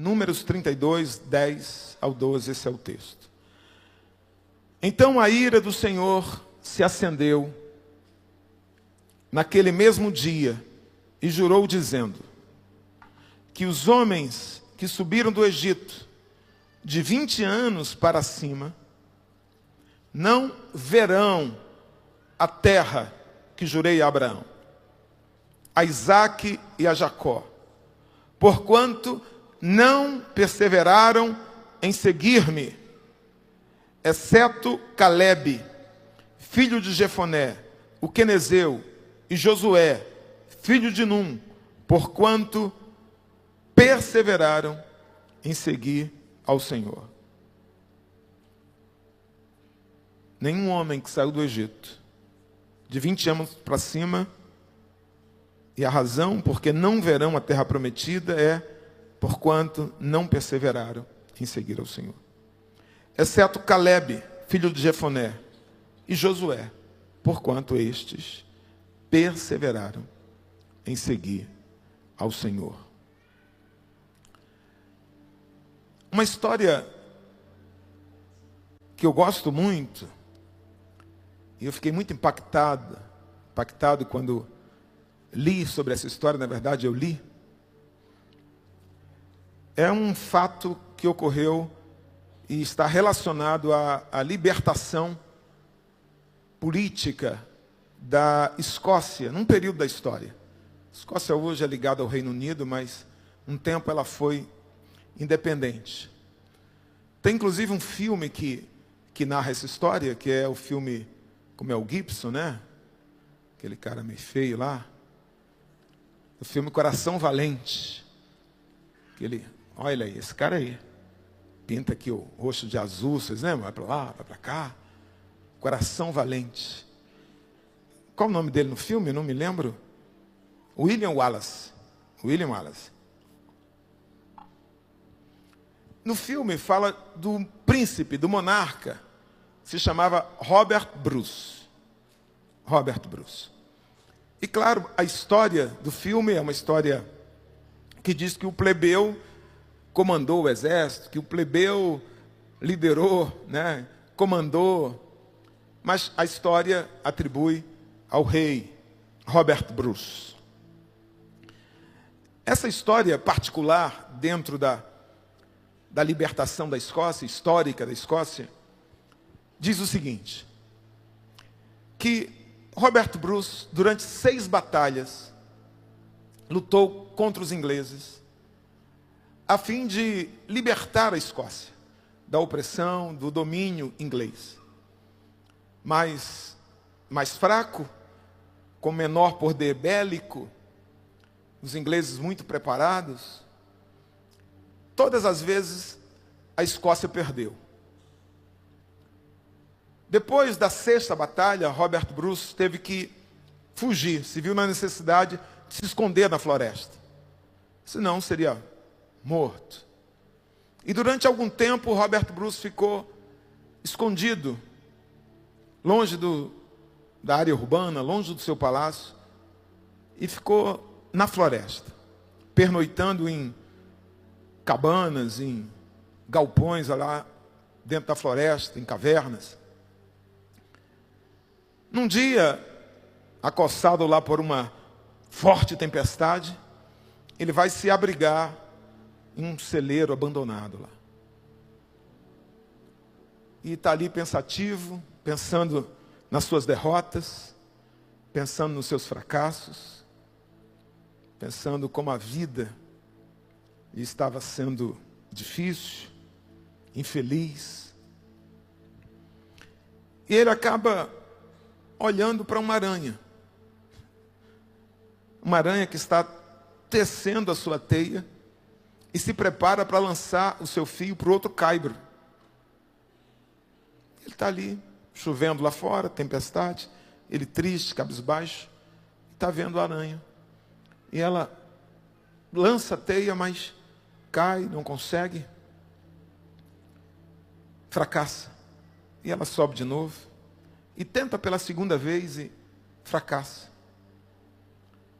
Números 32, 10 ao 12, esse é o texto. Então a ira do Senhor se acendeu naquele mesmo dia e jurou dizendo que os homens que subiram do Egito de 20 anos para cima não verão a terra que jurei a Abraão, a Isaque e a Jacó, porquanto não perseveraram em seguir-me, exceto Calebe, filho de Jefoné, o quenezeu, e Josué, filho de Num, porquanto perseveraram em seguir ao Senhor. Nenhum homem que saiu do Egito de 20 anos para cima, e a razão porque não verão a terra prometida é porquanto não perseveraram em seguir ao Senhor. Exceto Calebe, filho de Jefoné, e Josué, porquanto estes perseveraram em seguir ao Senhor. Uma história que eu gosto muito, e eu fiquei muito impactado quando li sobre essa história, na verdade eu li, é um fato que ocorreu e está relacionado à libertação política da Escócia, num período da história. A Escócia hoje é ligada ao Reino Unido, mas um tempo ela foi independente. Tem inclusive um filme que narra essa história, que é o filme com Mel Gibson, né? Aquele cara meio feio lá. O filme Coração Valente. Olha aí, esse cara aí. Pinta aqui o rosto de azul, vocês lembram? Vai para lá, vai para cá. Coração Valente. Qual o nome dele no filme? Eu não me lembro. William Wallace. William Wallace. No filme fala do príncipe, do monarca. Se chamava Robert Bruce. Robert Bruce. E claro, a história do filme é uma história que diz que o plebeu comandou o exército, que o plebeu liderou, né, comandou. Mas a história atribui ao rei Robert Bruce. Essa história particular dentro da libertação da Escócia, histórica da Escócia, diz o seguinte, que Robert Bruce, durante 6 batalhas, lutou contra os ingleses, a fim de libertar a Escócia da opressão, do domínio inglês. Mas mais fraco, com menor poder bélico, os ingleses muito preparados, todas as vezes a Escócia perdeu. Depois da 6ª batalha, Robert Bruce teve que fugir, se viu na necessidade de se esconder na floresta. Senão seria morto. E durante algum tempo, Robert Bruce ficou escondido, longe da área urbana, longe do seu palácio, e ficou na floresta, pernoitando em cabanas, em galpões lá dentro da floresta, em cavernas. Num dia, acossado lá por uma forte tempestade, ele vai se abrigar em um celeiro abandonado lá. E está ali pensativo, pensando nas suas derrotas, pensando nos seus fracassos, pensando como a vida lhe estava sendo difícil, infeliz. E ele acaba olhando para uma aranha que está tecendo a sua teia e se prepara para lançar o seu fio para o outro caibro. Ele está ali, chovendo lá fora, tempestade, ele triste, cabisbaixo, está vendo a aranha. E ela lança a teia, mas cai, não consegue, fracassa. E ela sobe de novo, e tenta pela 2ª vez e fracassa.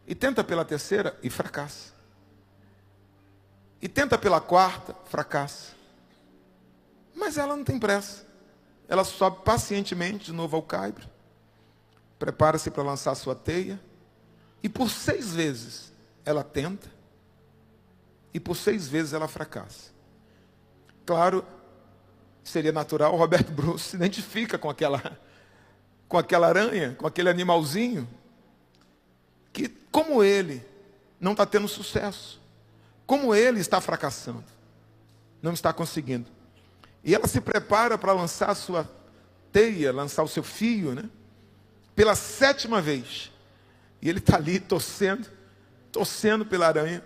E tenta pela 3ª e fracassa. E tenta pela quarta, fracassa. Mas ela não tem pressa. Ela sobe pacientemente de novo ao caibro. Prepara-se para lançar sua teia. E por 6 vezes ela tenta. E por 6 vezes ela fracassa. Claro, seria natural, o Robert Bruce se identifica com aquela aranha, com aquele animalzinho, que como ele não está tendo sucesso, como ele está fracassando, não está conseguindo. E ela se prepara para lançar a sua teia, lançar o seu fio, né? Pela 7ª vez. E ele está ali torcendo pela aranha.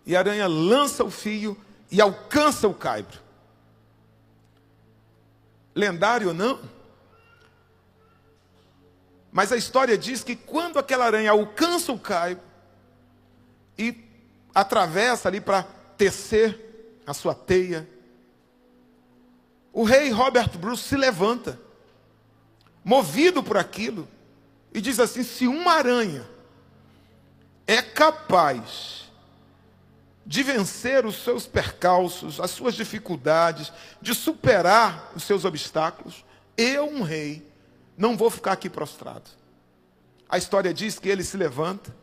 E a aranha lança o fio e alcança o caibro. Lendário ou não? Mas a história diz que quando aquela aranha alcança o caibro e atravessa ali para tecer a sua teia, o rei Robert Bruce se levanta, movido por aquilo, e diz assim: se uma aranha é capaz de vencer os seus percalços, as suas dificuldades, de superar os seus obstáculos, eu, um rei, não vou ficar aqui prostrado. A história diz que ele se levanta,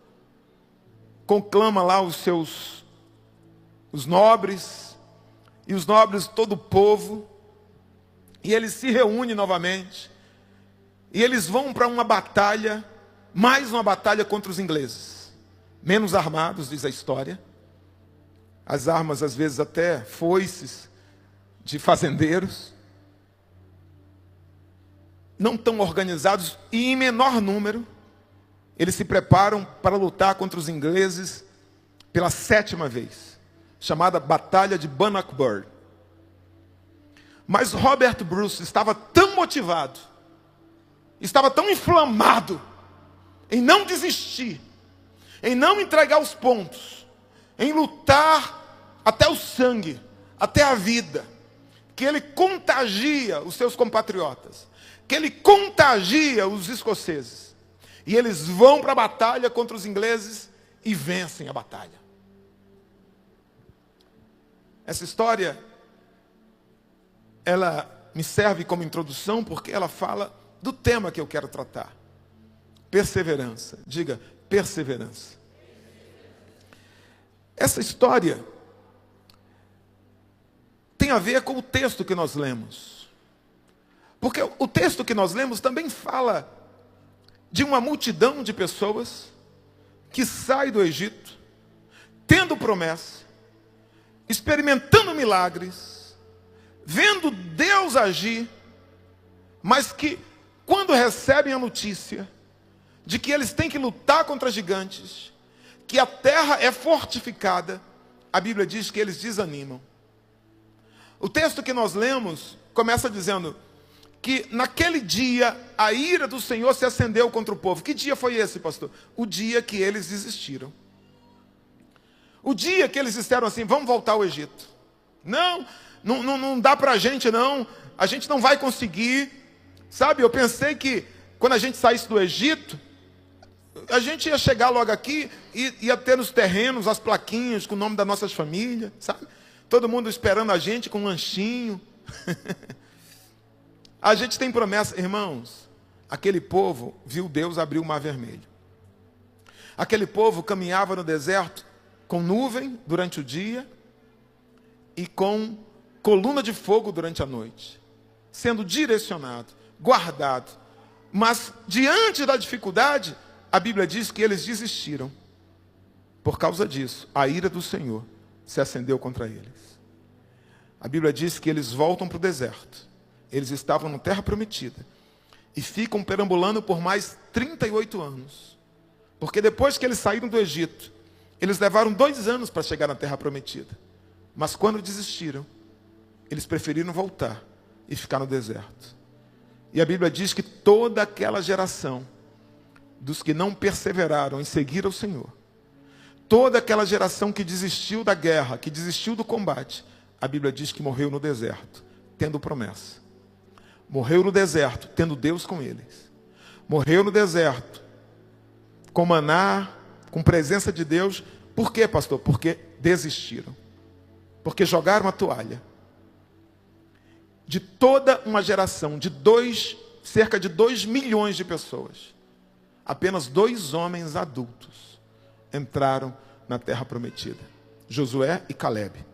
conclama lá os nobres, e os nobres, todo o povo, e ele se reúne novamente, e eles vão para uma batalha, mais uma batalha contra os ingleses, menos armados, diz a história. As armas, às vezes, até foices de fazendeiros, não tão organizados e em menor número. Eles se preparam para lutar contra os ingleses pela 7ª vez, chamada Batalha de Bannockburn. Mas Robert Bruce estava tão motivado, estava tão inflamado em não desistir, em não entregar os pontos, em lutar até o sangue, até a vida, que ele contagia os seus compatriotas, que ele contagia os escoceses. E eles vão para a batalha contra os ingleses e vencem a batalha. Essa história, ela me serve como introdução porque ela fala do tema que eu quero tratar. Perseverança. Diga, perseverança. Essa história tem a ver com o texto que nós lemos. Porque o texto que nós lemos também fala de uma multidão de pessoas que sai do Egito, tendo promessa, experimentando milagres, vendo Deus agir, mas que quando recebem a notícia de que eles têm que lutar contra gigantes, que a terra é fortificada, a Bíblia diz que eles desanimam. O texto que nós lemos começa dizendo que naquele dia a ira do Senhor se acendeu contra o povo. Que dia foi esse, pastor? O dia que eles desistiram. O dia que eles disseram assim: vamos voltar ao Egito. Não dá pra gente não, a gente não vai conseguir. Sabe, eu pensei que quando a gente saísse do Egito, a gente ia chegar logo aqui e ia ter nos terrenos as plaquinhas com o nome das nossas famílias, sabe? Todo mundo esperando a gente com um lanchinho. A gente tem promessa, irmãos. Aquele povo viu Deus abrir o mar vermelho. Aquele povo caminhava no deserto com nuvem durante o dia e com coluna de fogo durante a noite, sendo direcionado, guardado. Mas diante da dificuldade, a Bíblia diz que eles desistiram. Por causa disso, a ira do Senhor se acendeu contra eles. A Bíblia diz que eles voltam para o deserto. Eles estavam na terra prometida e ficam perambulando por mais 38 anos. Porque depois que eles saíram do Egito, eles levaram 2 anos para chegar na terra prometida. Mas quando desistiram, eles preferiram voltar e ficar no deserto. E a Bíblia diz que toda aquela geração dos que não perseveraram em seguir ao Senhor, toda aquela geração que desistiu da guerra, que desistiu do combate, a Bíblia diz que morreu no deserto, tendo promessa. Morreu no deserto, tendo Deus com eles. Morreu no deserto, com maná, com presença de Deus. Por quê, pastor? Porque desistiram, porque jogaram a toalha. De toda uma geração, cerca de 2 milhões de pessoas, apenas 2 homens adultos entraram na terra prometida, Josué e Calebe.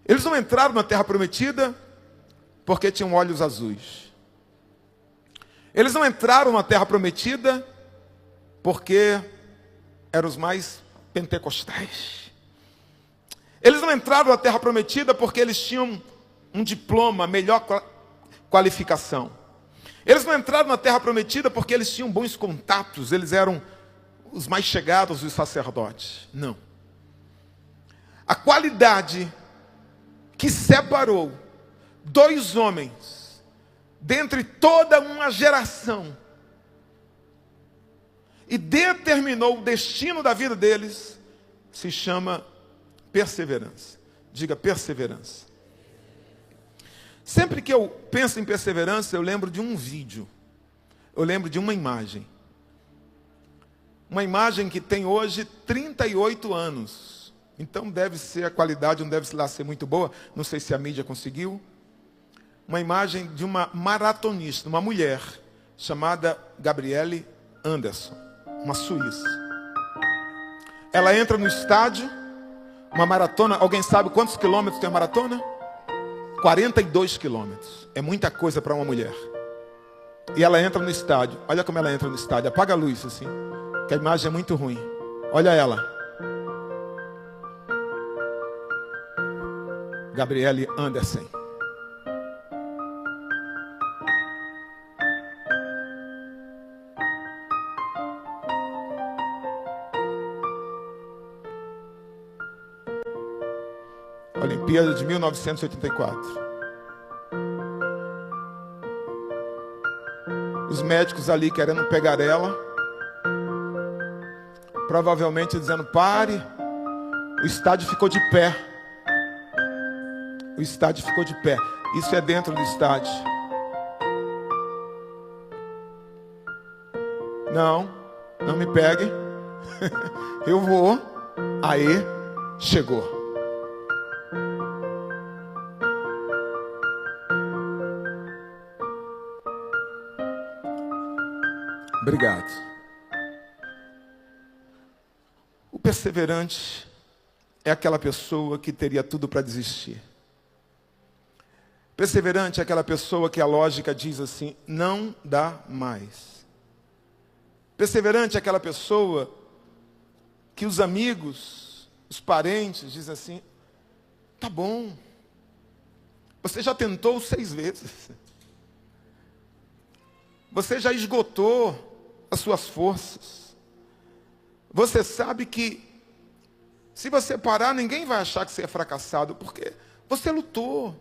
Eles não entraram na terra prometida porque tinham olhos azuis. Eles não entraram na terra prometida porque eram os mais pentecostais. Eles não entraram na terra prometida porque eles tinham um diploma, melhor qualificação. Eles não entraram na terra prometida porque eles tinham bons contatos, eles eram os mais chegados dos sacerdotes. Não. A qualidade que separou 2 homens dentre toda uma geração e determinou o destino da vida deles se chama perseverança. Diga perseverança. Sempre que eu penso em perseverança, eu lembro de um vídeo. Eu lembro de uma imagem. Uma imagem que tem hoje 38 anos. Então deve ser, a qualidade não deve lá ser muito boa. Não sei se a mídia conseguiu. Uma imagem de uma maratonista, uma mulher, chamada Gabriele Anderson, uma suíça. Ela entra no estádio, uma maratona. Alguém sabe quantos quilômetros tem a maratona? 42 quilômetros. É muita coisa para uma mulher. E ela entra no estádio. Olha como ela entra no estádio. Apaga a luz assim, que a imagem é muito ruim. Olha ela. Gabriele Anderson. Olimpíada de 1984. Os médicos ali querendo pegar ela, provavelmente dizendo: pare. O estádio ficou de pé. O estádio ficou de pé. Isso é dentro do estádio. Não, não me pegue. Eu vou. Aí, chegou. Obrigado. O perseverante é aquela pessoa que teria tudo para desistir. Perseverante é aquela pessoa que a lógica diz assim: não dá mais. Perseverante é aquela pessoa que os amigos, os parentes dizem assim: tá bom, você já tentou 6 vezes. Você já esgotou as suas forças. Você sabe que se você parar, ninguém vai achar que você é fracassado, porque você lutou.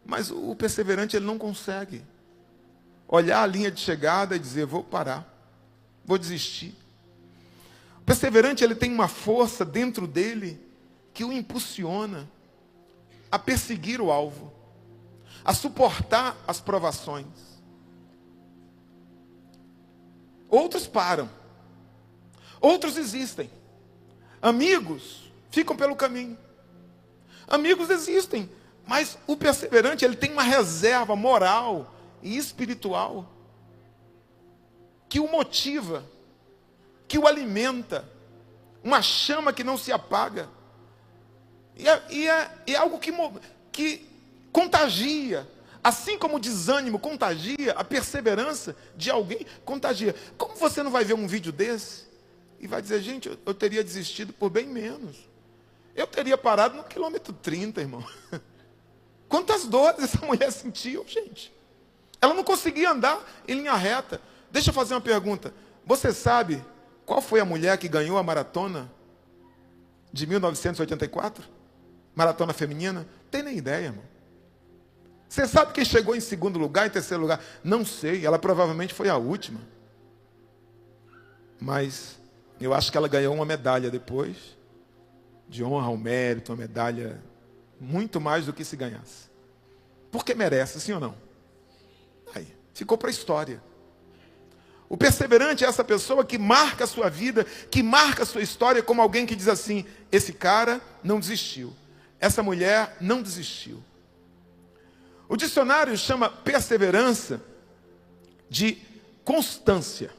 Mas o perseverante, ele não consegue olhar a linha de chegada e dizer: vou parar, vou desistir. O perseverante, ele tem uma força dentro dele que o impulsiona a perseguir o alvo, a suportar as provações. Outros param. Outros existem. Amigos ficam pelo caminho. Amigos existem. Mas o perseverante, ele tem uma reserva moral e espiritual que o motiva, que o alimenta. Uma chama que não se apaga. E é algo que contagia. Assim como o desânimo contagia, a perseverança de alguém contagia. Como você não vai ver um vídeo desse e vai dizer: gente, eu teria desistido por bem menos. Eu teria parado no quilômetro 30, irmão. Quantas dores essa mulher sentiu, gente. Ela não conseguia andar em linha reta. Deixa eu fazer uma pergunta. Você sabe qual foi a mulher que ganhou a maratona de 1984? Maratona feminina? Não tem nem ideia, irmão. Você sabe quem chegou em 2º lugar, em 3º lugar? Não sei, ela provavelmente foi a última. Mas eu acho que ela ganhou uma medalha depois, de honra ao mérito, uma medalha muito mais do que se ganhasse. Porque merece, sim ou não? Aí, ficou para a história. O perseverante é essa pessoa que marca a sua vida, que marca a sua história como alguém que diz assim: esse cara não desistiu, essa mulher não desistiu. O dicionário chama perseverança de constância,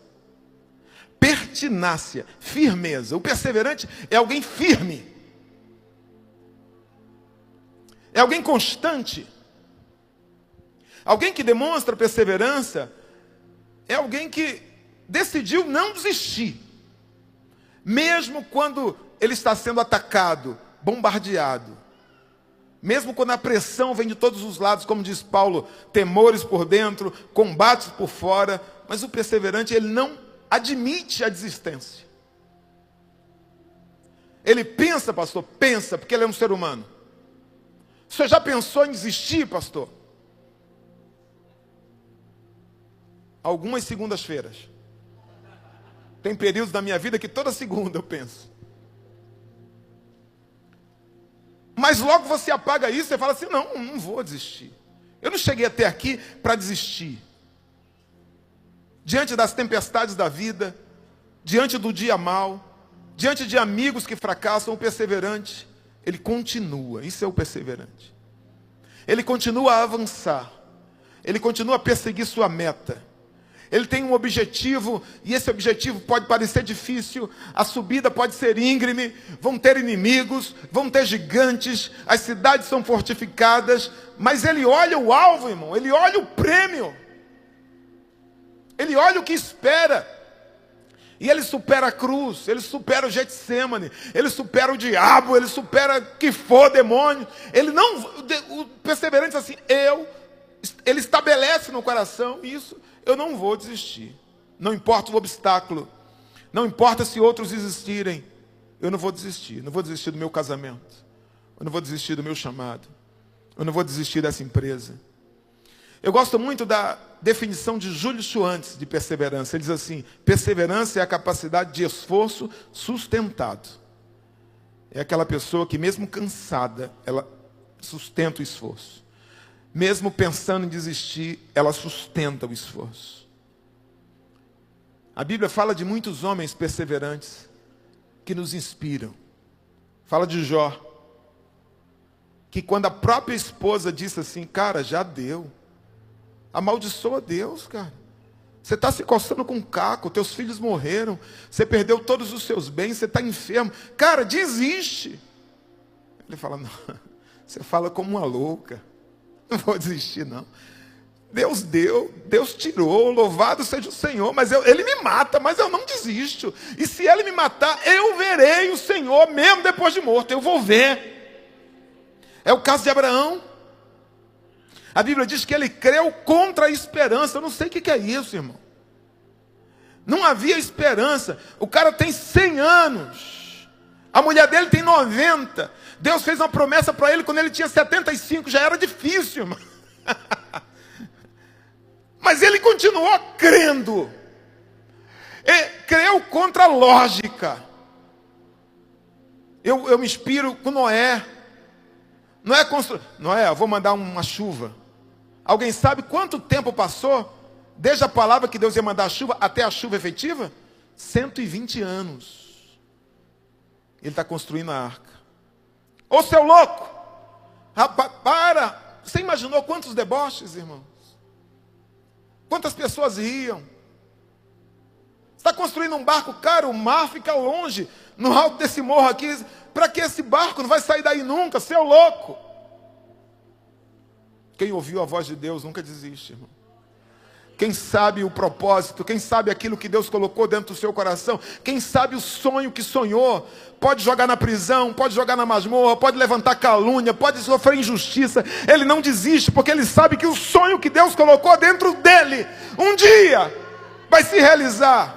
pertinácia, firmeza. O perseverante é alguém firme, é alguém constante. Alguém que demonstra perseverança é alguém que decidiu não desistir, mesmo quando ele está sendo atacado, bombardeado, mesmo quando a pressão vem de todos os lados, como diz Paulo, temores por dentro, combates por fora. Mas o perseverante, ele não admite a desistência. Ele pensa, pastor, pensa, porque ele é um ser humano. O senhor já pensou em desistir, pastor? Algumas segundas-feiras. Tem períodos da minha vida que toda segunda eu penso. Mas logo você apaga isso e fala assim: não vou desistir. Eu não cheguei até aqui para desistir. Diante das tempestades da vida, diante do dia mau, diante de amigos que fracassam, o perseverante, ele continua. Isso é o perseverante. Ele continua a avançar. Ele continua a perseguir sua meta. Ele tem um objetivo, e esse objetivo pode parecer difícil, a subida pode ser íngreme, vão ter inimigos, vão ter gigantes, as cidades são fortificadas, mas ele olha o alvo, irmão, ele olha o prêmio, ele olha o que espera, e ele supera a cruz, ele supera o Getsêmani, ele supera o diabo, ele supera o que for demônio. Ele não, o perseverante diz assim: ele estabelece no coração isso. Eu não vou desistir. Não importa o obstáculo. Não importa se outros desistirem. Eu não vou desistir. Não vou desistir do meu casamento. Eu não vou desistir do meu chamado. Eu não vou desistir dessa empresa. Eu gosto muito da definição de Júlio Schwantz de perseverança. Ele diz assim: perseverança é a capacidade de esforço sustentado. É aquela pessoa que mesmo cansada, ela sustenta o esforço. Mesmo pensando em desistir, ela sustenta o esforço. A Bíblia fala de muitos homens perseverantes que nos inspiram. Fala de Jó, que quando a própria esposa disse assim: cara, já deu. Amaldiçoa Deus, cara. Você está se coçando com um caco, teus filhos morreram, você perdeu todos os seus bens, você está enfermo. Cara, desiste. Ele fala: não, você fala como uma louca. Não vou desistir, não. Deus deu, Deus tirou, louvado seja o Senhor, mas Ele me mata, mas eu não desisto. E se Ele me matar, eu verei o Senhor, mesmo depois de morto, eu vou ver. É o caso de Abraão. A Bíblia diz que ele creu contra a esperança. Eu não sei o que é isso, irmão. Não havia esperança. O cara tem 100 anos. A mulher dele tem 90. Deus fez uma promessa para ele quando ele tinha 75. Já era difícil, irmão. Mas ele continuou crendo. E creu contra a lógica. Eu me inspiro com Noé. Noé, eu vou mandar uma chuva. Alguém sabe quanto tempo passou desde a palavra que Deus ia mandar a chuva até a chuva efetiva? 120 anos. Ele está construindo a arca. Ô seu louco! Rapaz, para! Você imaginou quantos deboches, irmãos? Quantas pessoas riam? Você está construindo um barco, cara, o mar fica longe, no alto desse morro aqui. Para que esse barco não vai sair daí nunca, seu louco? Quem ouviu a voz de Deus nunca desiste, irmão. Quem sabe o propósito, quem sabe aquilo que Deus colocou dentro do seu coração, quem sabe o sonho que sonhou, pode jogar na prisão, pode jogar na masmorra, pode levantar calúnia, pode sofrer injustiça, ele não desiste, porque ele sabe que o sonho que Deus colocou dentro dele, um dia, vai se realizar.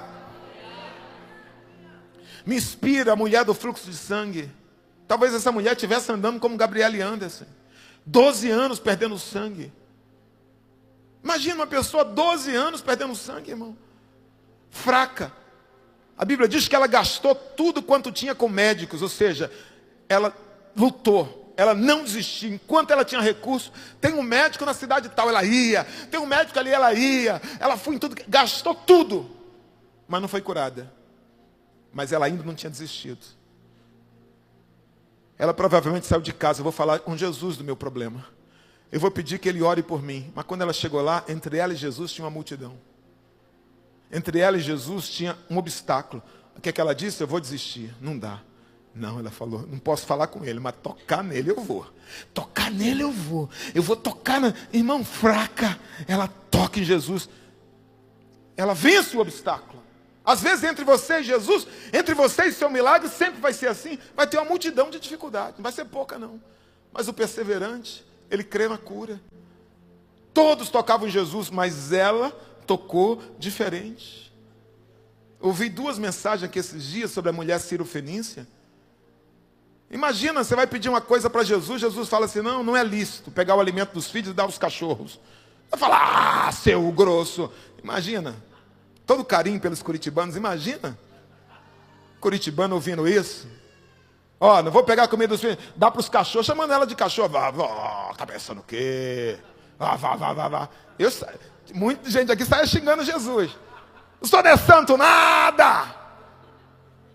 Me inspira a mulher do fluxo de sangue. Talvez essa mulher estivesse andando como Gabriele Anderson, 12 anos perdendo sangue. Imagina uma pessoa 12 anos perdendo sangue, irmão. Fraca. A Bíblia diz que ela gastou tudo quanto tinha com médicos. Ou seja, ela lutou. Ela não desistiu. Enquanto ela tinha recurso. Tem um médico na cidade tal, ela ia. Tem um médico ali, ela ia. Ela foi em tudo. Gastou tudo. mas não foi curada. Mas ela ainda não tinha desistido. Ela provavelmente saiu de casa. Eu vou falar com Jesus do meu problema. Eu vou pedir que ele ore por mim. Mas quando ela chegou lá, entre ela e Jesus tinha uma multidão. Entre ela e Jesus tinha um obstáculo. O que é que ela disse? Eu vou desistir. Não dá. Não, ela falou, não posso falar com ele, mas tocar nele eu vou. Tocar nele eu vou. Eu vou tocar na... Irmão, fraca. Ela toca em Jesus. Ela vence o obstáculo. Às vezes entre você e Jesus, entre você e seu milagre, sempre vai ser assim. Vai ter uma multidão de dificuldades. Não vai ser pouca não. Mas o perseverante, ele crê na cura. Todos tocavam em Jesus, mas ela tocou diferente. Ouvi 2 mensagens aqui esses dias sobre a mulher cirofenícia. Imagina, você vai pedir uma coisa para Jesus, Jesus fala assim, não é lícito pegar o alimento dos filhos e dar aos cachorros. Vai falar, seu grosso. Imagina, todo carinho pelos curitibanos, imagina. Curitibano ouvindo isso. Ó, não vou pegar a comida dos filhos, dá para os cachorros, chamando ela de cachorro. Vá, tá pensando o quê? Vá. Muita gente aqui sai xingando Jesus. Não sou de santo nada.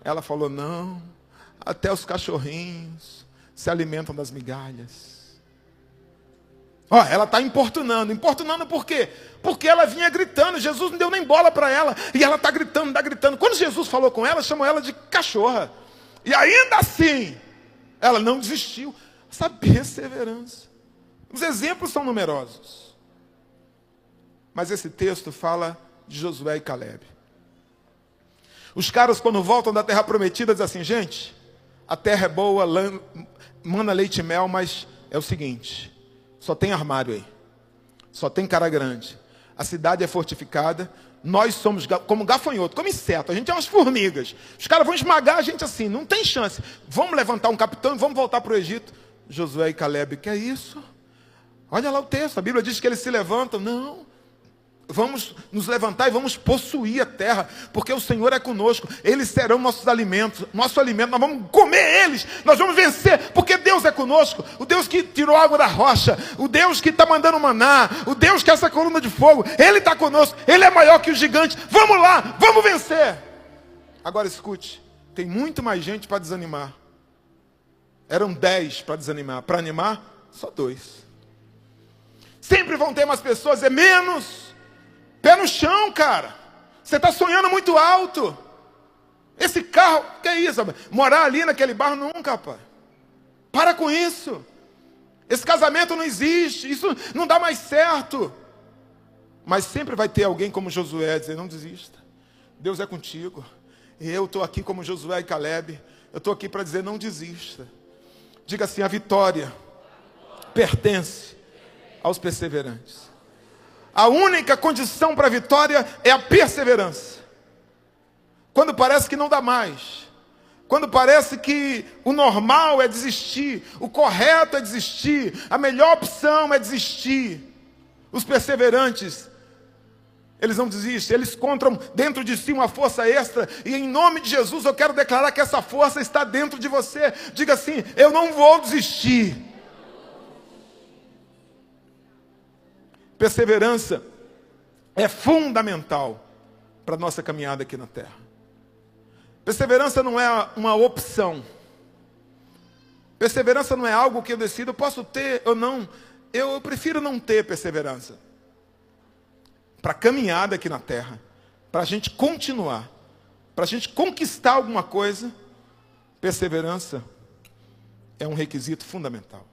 Ela falou, não. Até os cachorrinhos se alimentam das migalhas. Ó, ela está importunando. Importunando por quê? Porque ela vinha gritando. Jesus não deu nem bola para ela. E ela está gritando. Quando Jesus falou com ela, chamou ela de cachorra. E ainda assim, ela não desistiu. Essa perseverança. Os exemplos são numerosos. Mas esse texto fala de Josué e Calebe. Os caras, quando voltam da terra prometida, dizem assim, gente, a terra é boa, mana leite e mel, mas é o seguinte, só tem armário aí, só tem cara grande, a cidade é fortificada, nós somos como gafanhoto, como inseto, a gente é umas formigas, os caras vão esmagar a gente assim, não tem chance, vamos levantar um capitão e vamos voltar para o Egito. Josué e Calebe, que é isso? Olha lá o texto, a Bíblia diz que eles se levantam, não, vamos nos levantar e vamos possuir a terra, porque o Senhor é conosco, eles serão nossos alimentos, nosso alimento, nós vamos comer eles, nós vamos vencer, porque Deus é conosco, o Deus que tirou água da rocha, o Deus que está mandando maná, o Deus que é essa coluna de fogo, Ele está conosco, Ele é maior que o gigante, vamos lá, vamos vencer. Agora escute, tem muito mais gente para desanimar, eram 10 para desanimar, para animar, só 2. Sempre vão ter mais pessoas, é menos. Pé no chão, cara. Você está sonhando muito alto. Esse carro, que é isso? Morar ali naquele bairro nunca, rapaz. Para com isso. Esse casamento não existe. Isso não dá mais certo. Mas sempre vai ter alguém como Josué dizer, não desista. Deus é contigo. E eu estou aqui como Josué e Calebe. Eu estou aqui para dizer, não desista. Diga assim, a vitória pertence aos perseverantes. A única condição para a vitória é a perseverança. Quando parece que não dá mais. Quando parece que o normal é desistir. O correto é desistir. A melhor opção é desistir. Os perseverantes, eles não desistem. Eles encontram dentro de si uma força extra. E em nome de Jesus eu quero declarar que essa força está dentro de você. Diga assim, eu não vou desistir. Perseverança é fundamental para a nossa caminhada aqui na terra. Perseverança não é uma opção. Perseverança não é algo que eu decido, eu posso ter ou não. Eu prefiro não ter perseverança. Para a caminhada aqui na terra, para a gente continuar, para a gente conquistar alguma coisa, perseverança é um requisito fundamental.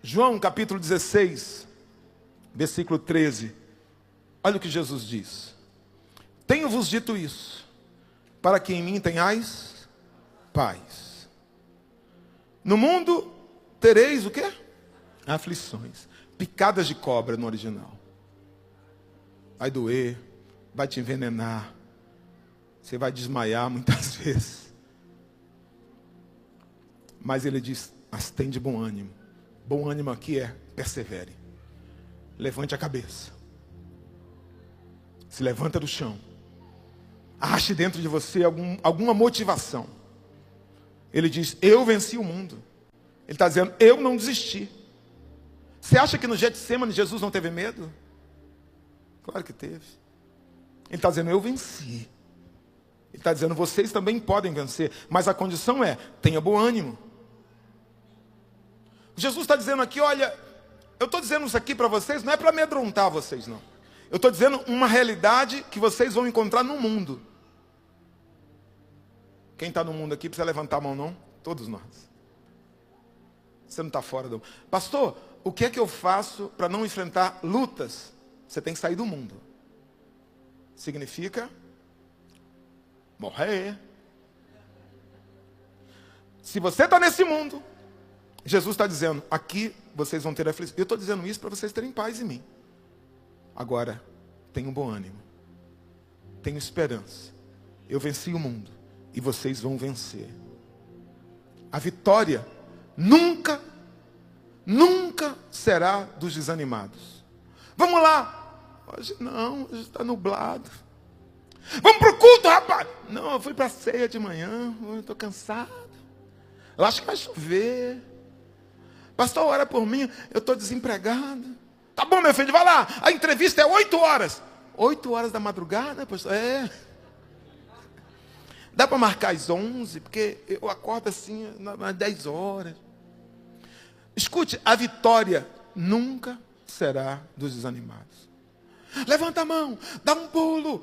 João capítulo 16, versículo 13. Olha o que Jesus diz. Tenho-vos dito isso, para que em mim tenhais paz. No mundo tereis o quê? Aflições. Picadas de cobra no original. Vai doer, vai te envenenar. Você vai desmaiar muitas vezes. Mas ele diz, mas tem de bom ânimo. Bom ânimo aqui é, persevere. Levante a cabeça. Se levanta do chão. Ache dentro de você alguma motivação. Ele diz, eu venci o mundo. Ele está dizendo, eu não desisti. Você acha que no Getsemane Jesus não teve medo? Claro que teve. Ele está dizendo, eu venci. Ele está dizendo, vocês também podem vencer. Mas a condição é, tenha bom ânimo. Jesus está dizendo aqui, olha, eu estou dizendo isso aqui para vocês, não é para amedrontar vocês, não. Eu estou dizendo uma realidade que vocês vão encontrar no mundo. Quem está no mundo aqui precisa levantar a mão, não? Todos nós. Você não está fora do... Pastor, o que é que eu faço para não enfrentar lutas? Você tem que sair do mundo. Significa morrer. Se você está nesse mundo, Jesus está dizendo, aqui vocês vão ter aflição. Eu estou dizendo isso para vocês terem paz em mim. Agora, tenham bom ânimo. Tenho esperança. Eu venci o mundo. E vocês vão vencer. A vitória nunca será dos desanimados. Vamos lá. Hoje não, hoje está nublado. Vamos para o culto, rapaz. Não, eu fui para a ceia de manhã, eu estou cansado. Eu acho que vai chover. Pastor, ora por mim, eu estou desempregado. Tá bom, meu filho, vai lá. A entrevista é 8 horas. 8 horas da madrugada, pastor? É. Dá para marcar às 11, porque eu acordo assim, às 10 horas. Escute, a vitória nunca será dos desanimados. Levanta a mão, dá um pulo.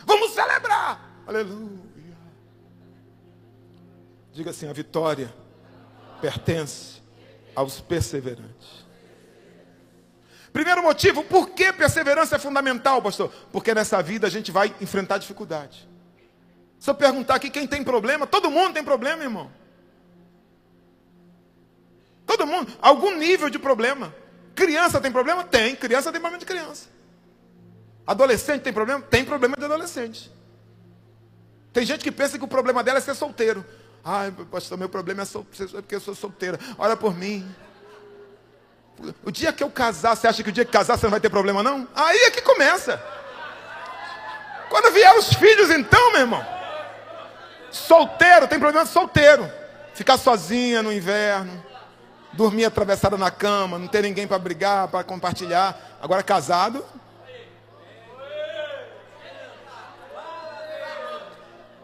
Vamos celebrar. Aleluia. Diga assim, a vitória pertence aos perseverantes. Primeiro motivo, por que perseverança é fundamental, pastor? Porque nessa vida a gente vai enfrentar dificuldade. Se eu perguntar aqui quem tem problema, todo mundo tem problema, irmão. Todo mundo, algum nível de problema. Criança tem problema? Tem. Criança tem problema de criança. Adolescente tem problema? Tem problema de adolescente. Tem gente que pensa que o problema dela é ser solteiro. Ai, pastor, meu problema é porque eu sou solteira. Ora por mim. O dia que eu casar, você acha que o dia que casar você não vai ter problema, não? Aí é que começa. Quando vier os filhos, então, meu irmão. Solteiro, tem problema de solteiro. Ficar sozinha no inverno. Dormir atravessada na cama. Não ter ninguém para brigar, para compartilhar. Agora casado.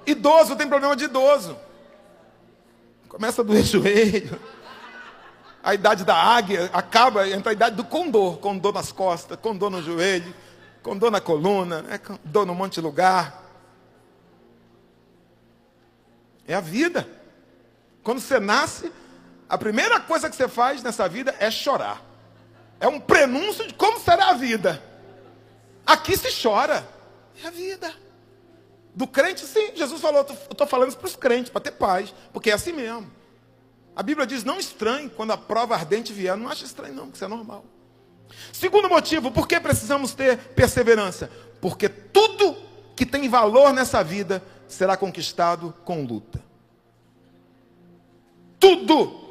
Idoso tem problema de idoso. Começa a doer joelho. A idade da águia acaba, entra a idade do condor. Com dor nas costas, com dor no joelho, com dor na coluna, né? Com dor num monte de lugar. É a vida. Quando você nasce, a primeira coisa que você faz nessa vida é chorar. É um prenúncio de como será a vida. Aqui se chora. É a vida. Do crente, sim. Jesus falou, eu estou falando isso para os crentes, para ter paz. Porque é assim mesmo. A Bíblia diz, não estranhe quando a prova ardente vier. Não acha estranho não, porque isso é normal. Segundo motivo, por que precisamos ter perseverança? Porque tudo que tem valor nessa vida será conquistado com luta. Tudo.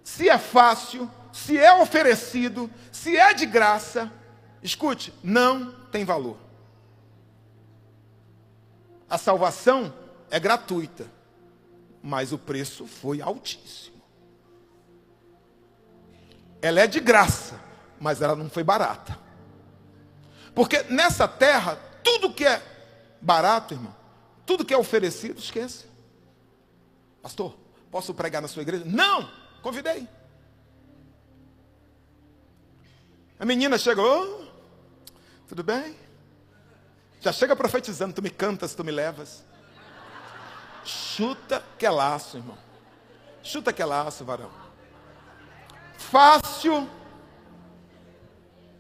Se é fácil, se é oferecido, se é de graça, escute, não tem valor. A salvação é gratuita, mas o preço foi altíssimo. Ela é de graça, mas ela não foi barata. Porque nessa terra, tudo que é barato, irmão, tudo que é oferecido, esqueça. Pastor, posso pregar na sua igreja? Não, convidei. A menina chegou, tudo bem? Já chega profetizando, tu me cantas, tu me levas. Chuta que é laço, irmão. Chuta que é laço, varão. Fácil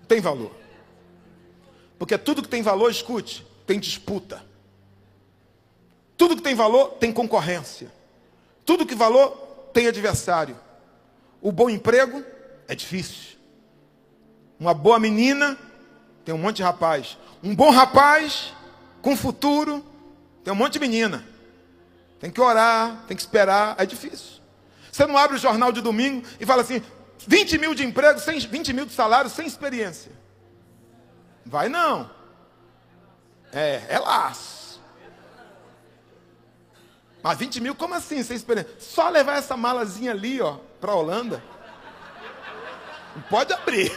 tem valor. Porque tudo que tem valor, escute, tem disputa. Tudo que tem valor tem concorrência. Tudo que valor tem adversário. O bom emprego é difícil. Uma boa menina tem um monte de rapaz. Um bom rapaz com futuro tem um monte de menina. Tem que orar, tem que esperar, é difícil. Você não abre o jornal de domingo e fala assim, 20 mil de emprego, 20 mil de salário, sem experiência. Vai não. É laço. Mas 20 mil, como assim, sem experiência? Só levar essa malazinha ali, ó, para a Holanda. Não pode abrir.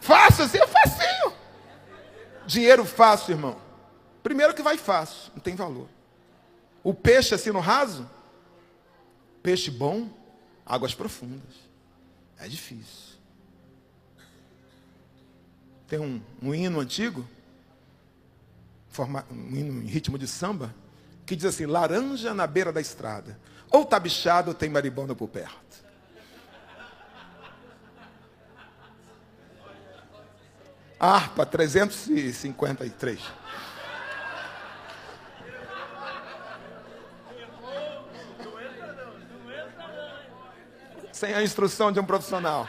Fácil assim, é facinho. Dinheiro fácil, irmão. Primeiro que vai fácil, não tem valor. O peixe assim no raso, peixe bom, águas profundas. É difícil. Tem um hino antigo, um hino em ritmo de samba, que diz assim: laranja na beira da estrada, ou tá bichado ou tem maribondo por perto. Harpa 353. Sem a instrução de um profissional.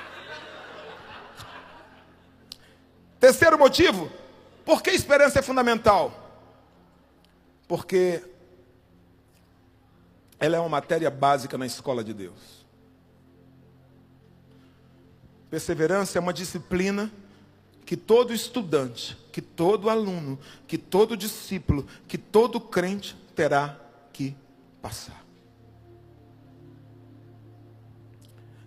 Terceiro motivo, por que esperança é fundamental? Porque ela é uma matéria básica na escola de Deus. Perseverança é uma disciplina que todo estudante, que todo aluno, que todo discípulo, que todo crente terá que passar.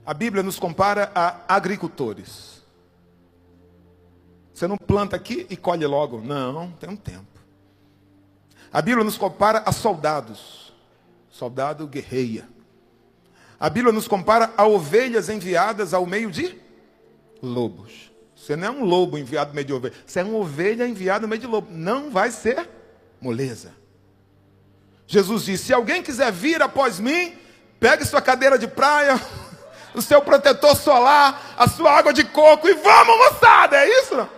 A Bíblia nos compara a agricultores. Você não planta aqui e colhe logo. Não, tem um tempo. A Bíblia nos compara a soldados. Soldado guerreia. A Bíblia nos compara a ovelhas enviadas ao meio de lobos. Você não é um lobo enviado no meio de ovelha. Você é uma ovelha enviada no meio de lobo. Não vai ser moleza. Jesus disse: se alguém quiser vir após mim, pegue sua cadeira de praia, o seu protetor solar, a sua água de coco e vamos, moçada. É isso? Não?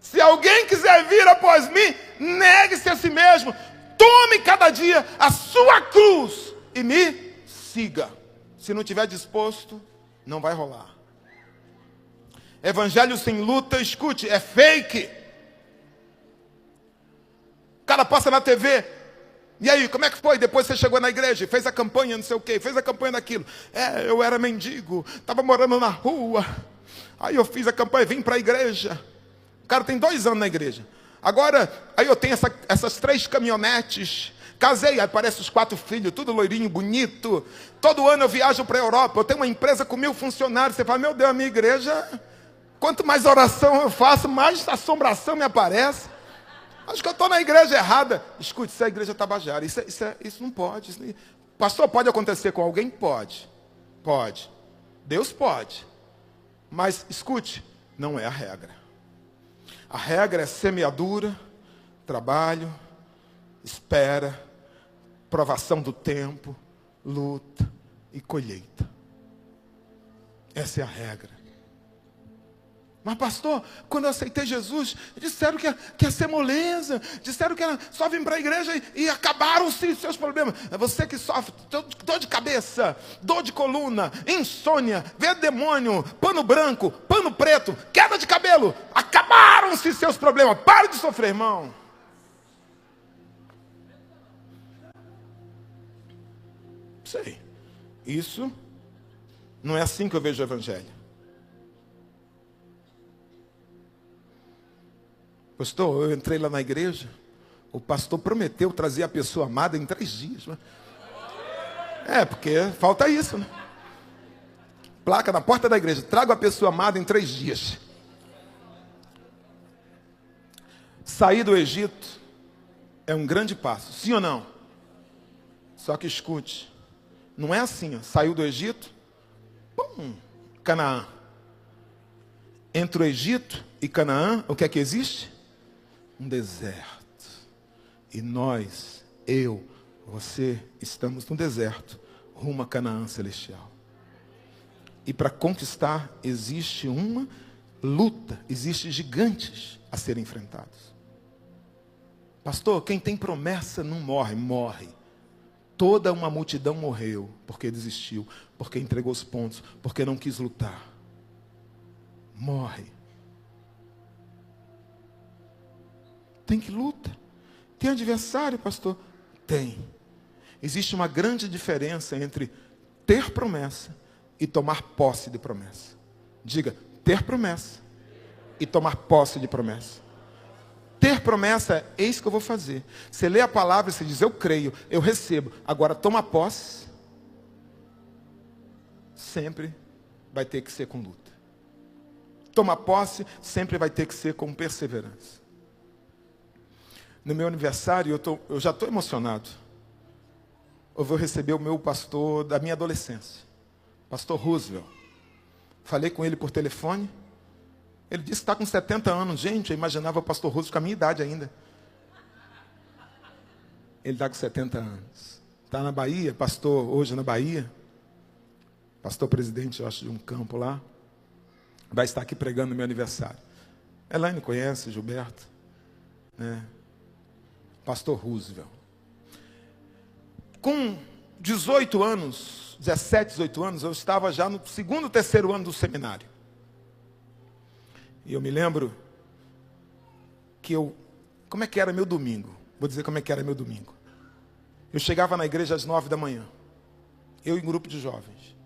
Se alguém quiser vir após mim, negue-se a si mesmo. Tome cada dia a sua cruz e me siga. Se não estiver disposto, não vai rolar. Evangelho sem luta, escute, é fake. O cara passa na TV. E aí, como é que foi? Depois você chegou na igreja, fez a campanha, não sei o quê, fez a campanha daquilo. Eu era mendigo, estava morando na rua. Aí eu fiz a campanha, vim para a igreja. O cara tem 2 anos na igreja. Agora, aí eu tenho essas 3 caminhonetes. Casei, aí aparecem os 4 filhos, tudo loirinho, bonito. Todo ano eu viajo para a Europa. Eu tenho uma empresa com 1000 funcionários. Você fala: meu Deus, a minha igreja, quanto mais oração eu faço, mais assombração me aparece. Acho que eu estou na igreja errada. Escute, isso é a igreja tabajara. Isso não pode. Pastor, pode acontecer com alguém? Pode. Pode. Deus pode. Mas, escute, não é a regra. A regra é semeadura, trabalho, espera, provação do tempo, luta e colheita. Essa é a regra. Mas pastor, quando eu aceitei Jesus, disseram que ia ser moleza, disseram que era só vir para a igreja e acabaram-se os seus problemas. É você que sofre dor de cabeça, dor de coluna, insônia, vê demônio, pano branco, pano preto, queda de cabelo, acabaram-se seus problemas. Pare de sofrer, irmão. Sei, isso não é assim que eu vejo o evangelho. Pastor, eu entrei lá na igreja, o pastor prometeu trazer a pessoa amada em 3 dias. Porque falta isso, né? Placa na porta da igreja: traga a pessoa amada em 3 dias. Sair do Egito é um grande passo, sim ou não? Só que escute, não é assim, ó. Saiu do Egito, Canaã. Entre o Egito e Canaã, o que é que existe? Um deserto. E nós, eu, você, estamos no deserto, rumo a Canaã celestial. E para conquistar, existe uma luta, existem gigantes a serem enfrentados. Pastor, quem tem promessa não morre, morre. Toda uma multidão morreu porque desistiu, porque entregou os pontos, porque não quis lutar. Morre. Tem que luta. Tem adversário, pastor? Tem. Existe uma grande diferença entre ter promessa e tomar posse de promessa. Diga, ter promessa e tomar posse de promessa. Ter promessa é, eis que eu vou fazer. Você lê a palavra e você diz, eu creio, eu recebo. Agora, toma posse, sempre vai ter que ser com luta. Toma posse, sempre vai ter que ser com perseverança. No meu aniversário, eu já estou emocionado. Eu vou receber o meu pastor da minha adolescência, pastor Roosevelt. Falei com ele por telefone. Ele disse que está com 70 anos. Gente, eu imaginava o pastor Roosevelt com a minha idade ainda. Ele está com 70 anos. Está na Bahia, pastor hoje na Bahia. Pastor presidente, eu acho, de um campo lá. Vai estar aqui pregando no meu aniversário. Elaine conhece, Gilberto. Né? Pastor Roosevelt. Com 18 anos, 17, 18 anos, eu estava já no segundo, terceiro ano do seminário. E eu me lembro que como é que era meu domingo? Vou dizer como é que era meu domingo. Eu chegava na igreja às 9 da manhã. Eu e um grupo de jovens.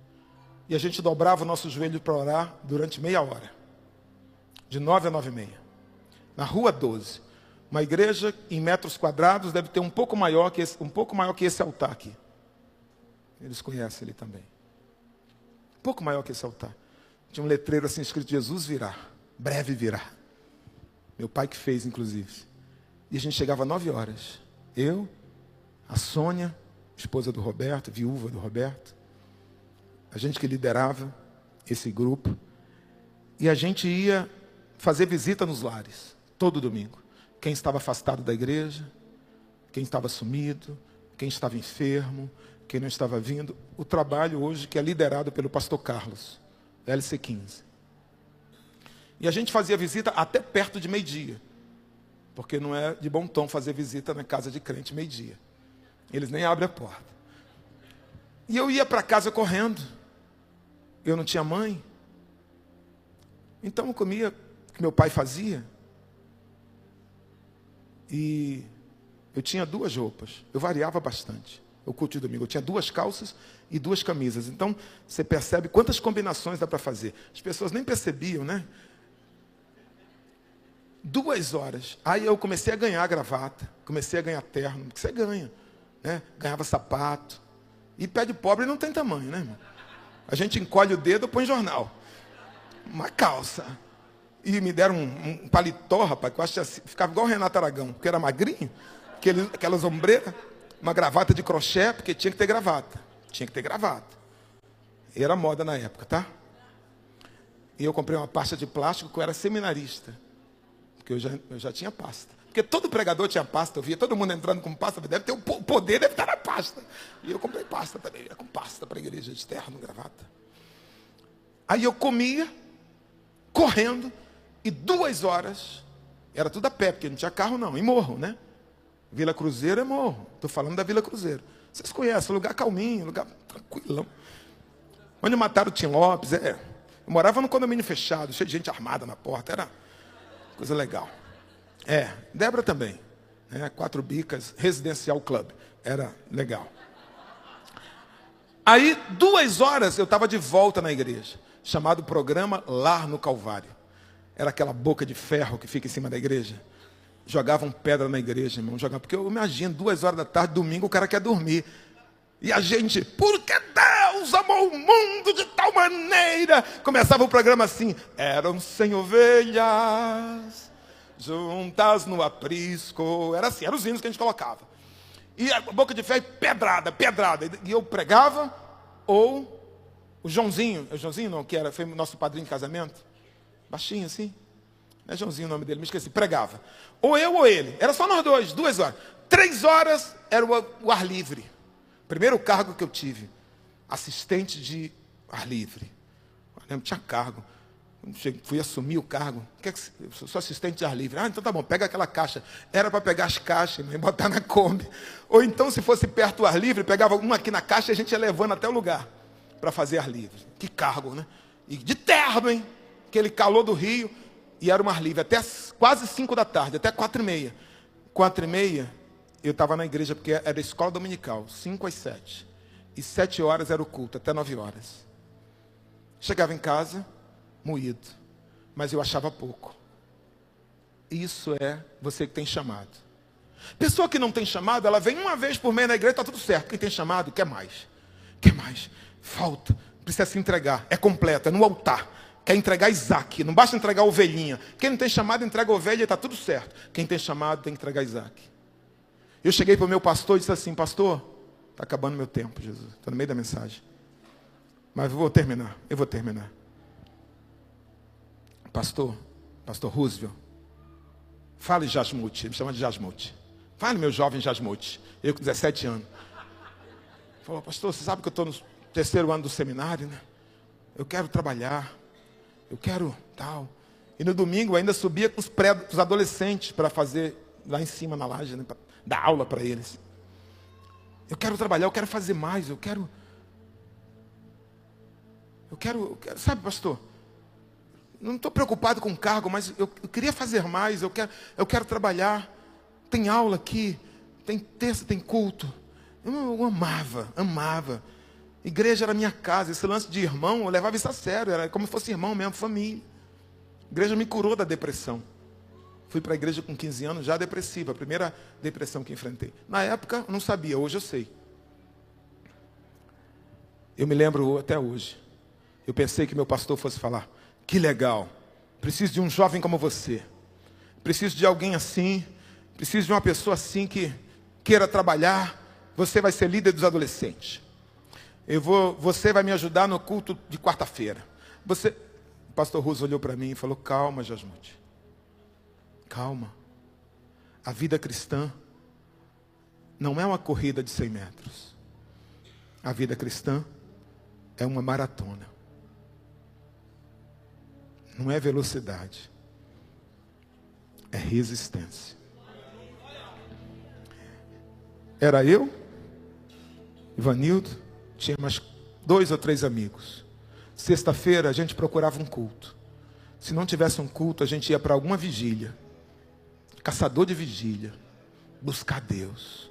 E a gente dobrava o nosso joelho para orar durante meia hora. De 9 a 9h30. Na rua 12. Uma igreja em metros quadrados deve ter um pouco maior que esse altar aqui. Eles conhecem ele também. Um pouco maior que esse altar. Tinha um letreiro assim escrito, Jesus virá. Breve virá. Meu pai que fez, inclusive. E a gente chegava às 9 horas. Eu, a Sônia, esposa do Roberto, viúva do Roberto. A gente que liderava esse grupo. E a gente ia fazer visita nos lares. Todo domingo. Quem estava afastado da igreja. Quem estava sumido. Quem estava enfermo. Quem não estava vindo. O trabalho hoje que é liderado pelo pastor Carlos. LC15. E a gente fazia visita até perto de meio-dia. Porque não é de bom tom fazer visita na casa de crente meio-dia. Eles nem abrem a porta. E eu ia para casa correndo. Eu não tinha mãe. Então eu comia o que meu pai fazia. E eu tinha 2 roupas. Eu variava bastante. Eu curti o domingo. Eu tinha 2 calças e 2 camisas. Então você percebe quantas combinações dá para fazer. As pessoas nem percebiam, né? 2 horas. Aí eu comecei a ganhar gravata. Comecei a ganhar terno. Porque você ganha. Né? Ganhava sapato. E pé de pobre não tem tamanho, né, irmão? A gente encolhe o dedo, põe jornal. Uma calça. E me deram um paletó, rapaz, que eu acho que ficava igual o Renato Aragão, porque era magrinho, aquelas ombreiras, uma gravata de crochê, porque tinha que ter gravata. Tinha que ter gravata. E era moda na época, tá? E eu comprei uma pasta de plástico, que eu era seminarista. Porque eu já tinha pasta. Porque todo pregador tinha pasta, eu via todo mundo entrando com pasta, deve ter o poder, deve estar na pasta. E eu comprei pasta também, ia com pasta para a igreja, de terno, gravata. Aí eu comia, correndo, e 2 horas, era tudo a pé, porque não tinha carro não, em morro, né? Vila Cruzeiro é morro, estou falando da Vila Cruzeiro. Vocês conhecem, lugar calminho, lugar tranquilão. Onde mataram o Tim Lopes, Eu morava num condomínio fechado, cheio de gente armada na porta, era coisa legal. Débora também, né? 4 Bicas, Residencial Club, era legal. Aí, 2 horas, eu estava de volta na igreja, chamado programa Lar no Calvário. Era aquela boca de ferro que fica em cima da igreja. Jogavam pedra na igreja, irmão, porque eu imagino, 2 horas da tarde, domingo, o cara quer dormir. E a gente, porque Deus amou o mundo de tal maneira. Começava o programa assim, eram 100 ovelhas juntas no aprisco. Era assim, eram os hinos que a gente colocava. E a boca de ferro, pedrada. E eu pregava, ou o Joãozinho não, foi o nosso padrinho de casamento, baixinho assim, não é Joãozinho o nome dele, me esqueci, pregava. Ou eu ou ele, era só nós dois, 2 horas. 3 horas era o ar livre. Primeiro cargo que eu tive, assistente de ar livre. Eu lembro, tinha cargo. Fui assumir o cargo. Eu sou assistente de ar livre. Então tá bom, pega aquela caixa. Era para pegar as caixas e botar na Kombi. Ou então, se fosse perto do ar livre, pegava uma aqui na caixa e a gente ia levando até o lugar para fazer ar livre. Que cargo, né? E de terno, hein? Aquele calor do Rio. E era um ar livre até quase 5 da tarde, até 4h30. 4h30, eu estava na igreja, porque era escola dominical, 5 às 7. E 7 horas era o culto, até 9 horas. Chegava em casa, moído. Mas eu achava pouco. Isso é você que tem chamado. Pessoa que não tem chamado, ela vem uma vez por mês na igreja, está tudo certo. Quem tem chamado, quer mais. Quer mais. Falta. Precisa se entregar. É completo, é no altar. Quer entregar Isaac. Não basta entregar ovelhinha. Quem não tem chamado, entrega ovelha e está tudo certo. Quem tem chamado, tem que entregar Isaac. Eu cheguei para o meu pastor e disse assim: pastor, está acabando meu tempo, Jesus. Estou no meio da mensagem. Mas eu vou terminar. Pastor Roosevelt, fale Jasmute, ele me chama de Jasmute. Fale, meu jovem Jasmute. Eu com 17 anos. Falou: pastor, você sabe que eu estou no 3º ano do seminário, né? Eu quero trabalhar. Eu quero tal. E no domingo eu ainda subia com os adolescentes para fazer lá em cima na laje, né? Para dar aula para eles. Eu quero trabalhar, eu quero fazer mais, eu quero, sabe, pastor? Não estou preocupado com o cargo, mas eu queria fazer mais, eu quero trabalhar. Tem aula aqui, tem terça, tem culto. Eu amava. Igreja era minha casa, esse lance de irmão, eu levava isso a sério, era como se fosse irmão mesmo, família. A igreja me curou da depressão. Fui para a igreja com 15 anos, já depressiva, a primeira depressão que enfrentei. Na época, eu não sabia, hoje eu sei. Eu me lembro até hoje. Eu pensei que meu pastor fosse falar: que legal, preciso de um jovem como você. Preciso de alguém assim, preciso de uma pessoa assim que queira trabalhar. Você vai ser líder dos adolescentes. Você vai me ajudar no culto de quarta-feira. O pastor Russo olhou para mim e falou: calma, Jasmute. Calma. A vida cristã não é uma corrida de 100 metros. A vida cristã é uma maratona. Não é velocidade. É resistência. Era eu, Ivanildo, tinha mais 2 ou 3 amigos. Sexta-feira a gente procurava um culto. Se não tivesse um culto, a gente ia para alguma vigília. Caçador de vigília. Buscar Deus.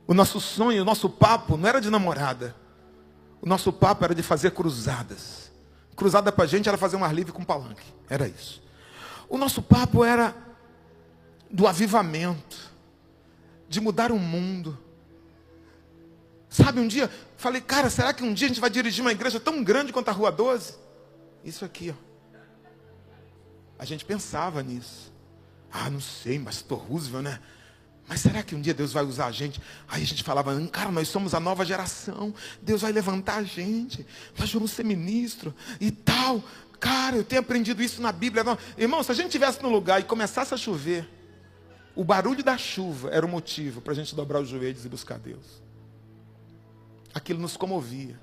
O nosso sonho, o nosso papo não era de namorada. O nosso papo era de fazer cruzadas. Cruzada para a gente era fazer um ar livre com palanque. Era isso. O nosso papo era do avivamento. De mudar o mundo. Sabe, um dia, falei: cara, será que um dia a gente vai dirigir uma igreja tão grande quanto a Rua 12? Isso aqui, ó. A gente pensava nisso. Ah, não sei, pastor Roosevelt, né? Mas será que um dia Deus vai usar a gente? Aí a gente falava: cara, nós somos a nova geração. Deus vai levantar a gente. Nós vamos ser ministro e tal. Cara, eu tenho aprendido isso na Bíblia. Irmão, se a gente estivesse no lugar e começasse a chover, o barulho da chuva era o motivo para a gente dobrar os joelhos e buscar Deus. Aquilo nos comovia.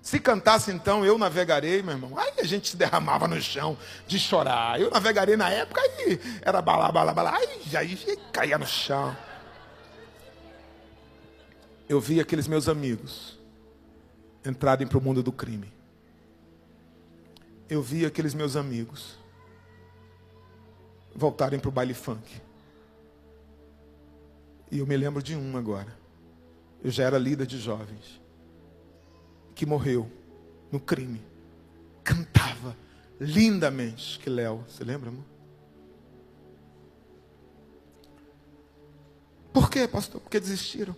Se cantasse então, eu navegarei, meu irmão. Aí a gente se derramava no chão de chorar. Eu navegarei na época, aí era balá. Aí caía no chão. Eu vi aqueles meus amigos entrarem para o mundo do crime. Eu vi aqueles meus amigos voltarem para o baile funk. E eu me lembro de um agora. Eu já era líder de jovens. Que morreu no crime. Cantava lindamente. Que Léo, você lembra, amor? Por quê, pastor? Porque desistiram.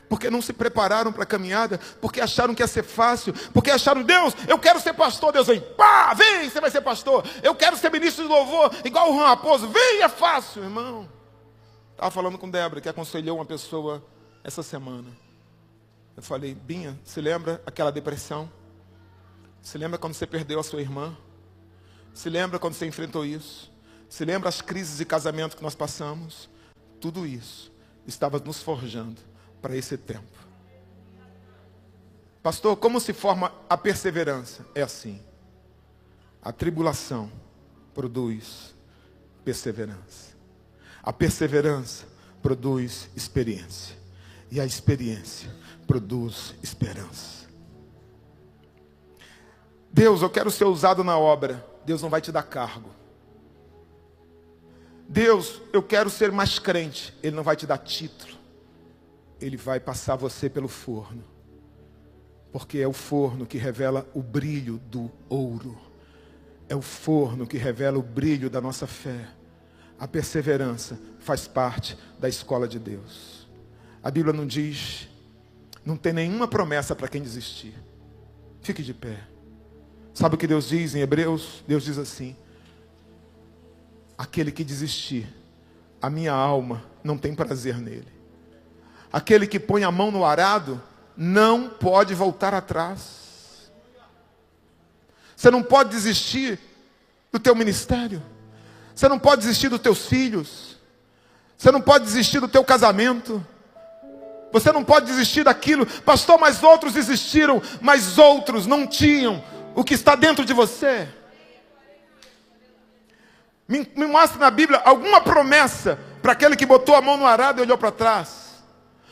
Porque não se prepararam para a caminhada. Porque acharam que ia ser fácil. Porque acharam: Deus, eu quero ser pastor. Deus vem: pá, vem, você vai ser pastor. Eu quero ser ministro de louvor, igual o Juan Raposo. Vem, é fácil, irmão. Estava falando com Débora, que aconselhou uma pessoa essa semana. Eu falei: Binha, se lembra aquela depressão? Se lembra quando você perdeu a sua irmã? Se lembra quando você enfrentou isso? Se lembra as crises de casamento que nós passamos? Tudo isso estava nos forjando para esse tempo. Pastor, como se forma a perseverança? É assim. A tribulação produz perseverança. A perseverança produz experiência. E a experiência produz esperança. Deus, eu quero ser usado na obra. Deus não vai te dar cargo. Deus, eu quero ser mais crente. Ele não vai te dar título. Ele vai passar você pelo forno. Porque é o forno que revela o brilho do ouro. é o forno que revela o brilho da nossa fé. A perseverança faz parte da escola de Deus. A Bíblia não diz, não tem nenhuma promessa para quem desistir. Fique de pé. Sabe o que Deus diz em Hebreus? Deus diz assim: aquele que desistir, a minha alma não tem prazer nele. Aquele que põe a mão no arado, não pode voltar atrás. Você não pode desistir do teu ministério. Você não pode desistir dos teus filhos. Você não pode desistir do teu casamento. Você não pode desistir daquilo. Pastor, mas outros desistiram, mas outros não tinham o que está dentro de você. Me mostra na Bíblia alguma promessa para aquele que botou a mão no arado e olhou para trás.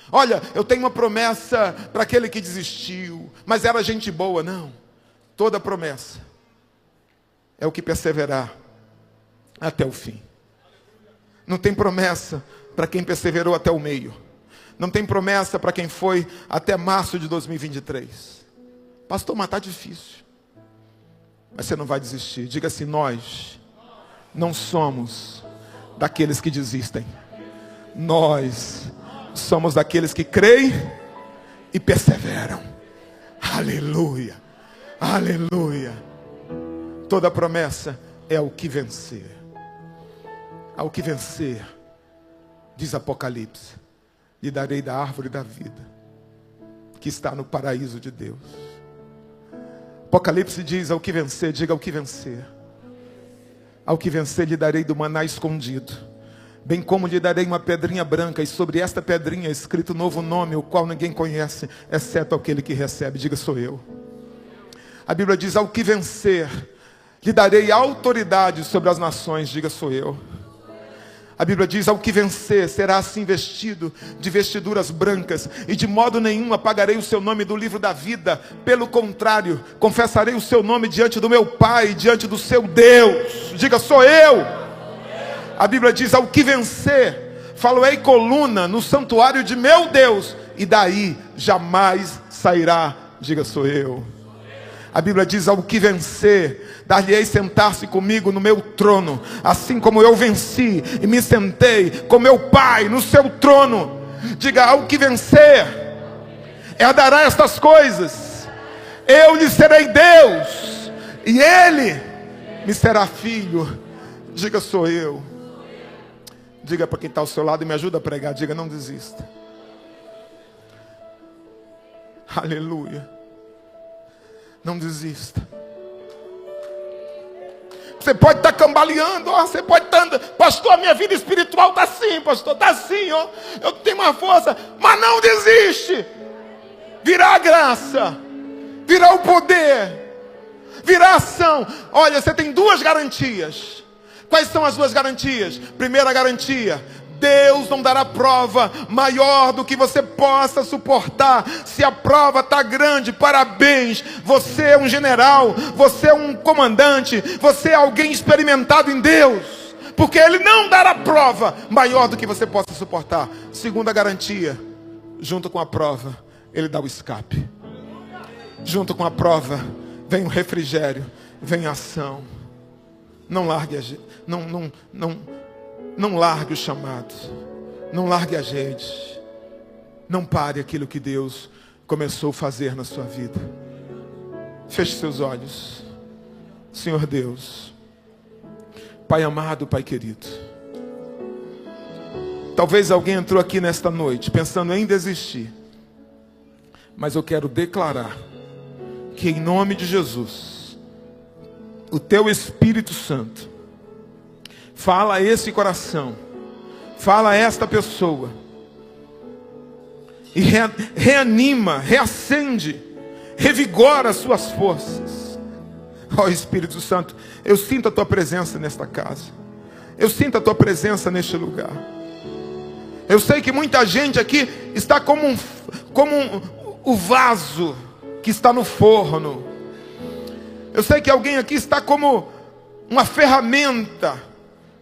Olha, eu tenho uma promessa para aquele que desistiu, mas era gente boa. Não. Toda promessa é o que perseverar até o fim. Não tem promessa para quem perseverou até o meio. Não tem promessa para quem foi até março de 2023. Pastor, mas está difícil. Mas você não vai desistir. Diga assim: nós não somos daqueles que desistem. Nós somos daqueles que creem e perseveram. Aleluia, aleluia. Toda promessa é o que vencer. Ao que vencer, diz Apocalipse, lhe darei da árvore da vida, que está no paraíso de Deus. Apocalipse diz: ao que vencer, diga ao que vencer. Ao que vencer lhe darei do maná escondido, bem como lhe darei uma pedrinha branca, e sobre esta pedrinha é escrito novo nome, o qual ninguém conhece, exceto aquele que recebe. Diga: sou eu. A Bíblia diz: ao que vencer lhe darei autoridade sobre as nações. Diga: sou eu. A Bíblia diz: ao que vencer será assim vestido de vestiduras brancas, e de modo nenhum apagarei o seu nome do livro da vida. Pelo contrário, confessarei o seu nome diante do meu Pai, diante do seu Deus. Diga: sou eu. A Bíblia diz: ao que vencer, falo-ei coluna no santuário de meu Deus, e daí jamais sairá. Diga: sou eu. A Bíblia diz: ao que vencer, dar-lhe-ei sentar-se comigo no meu trono, assim como eu venci e me sentei com meu Pai no seu trono. Diga: ao que vencer, herdará estas coisas. Eu lhe serei Deus, e ele me será filho. Diga: sou eu. Diga para quem está ao seu lado e me ajuda a pregar. Diga: não desista. Aleluia. Não desista. Você pode estar cambaleando, você pode estar andando. Pastor, a minha vida espiritual está assim, pastor, está assim, ó. Eu tenho uma força, mas não desiste. Virá a graça, virá o poder, virá a ação. Olha, você tem duas garantias. Quais são as duas garantias? Primeira garantia: Deus não dará prova maior do que você possa suportar. Se a prova está grande, parabéns. Você é um general, você é um comandante, você é alguém experimentado em Deus, porque Ele não dará prova maior do que você possa suportar. Segunda garantia: junto com a prova, Ele dá o escape. Junto com a prova, vem o refrigério, vem a ação. Não largue não largue o chamado. Não largue a gente. Não pare aquilo que Deus começou a fazer na sua vida. Feche seus olhos. Senhor Deus, Pai amado, Pai querido, talvez alguém entrou aqui nesta noite pensando em desistir, mas eu quero declarar que em nome de Jesus, o Teu Espírito Santo fala a esse coração, fala a esta pessoa, e reanima, reacende, revigora as suas forças. Ó Espírito Santo, eu sinto a Tua presença nesta casa, eu sinto a Tua presença neste lugar. Eu sei que muita gente aqui está como o vaso que está no forno. Eu sei que alguém aqui está como uma ferramenta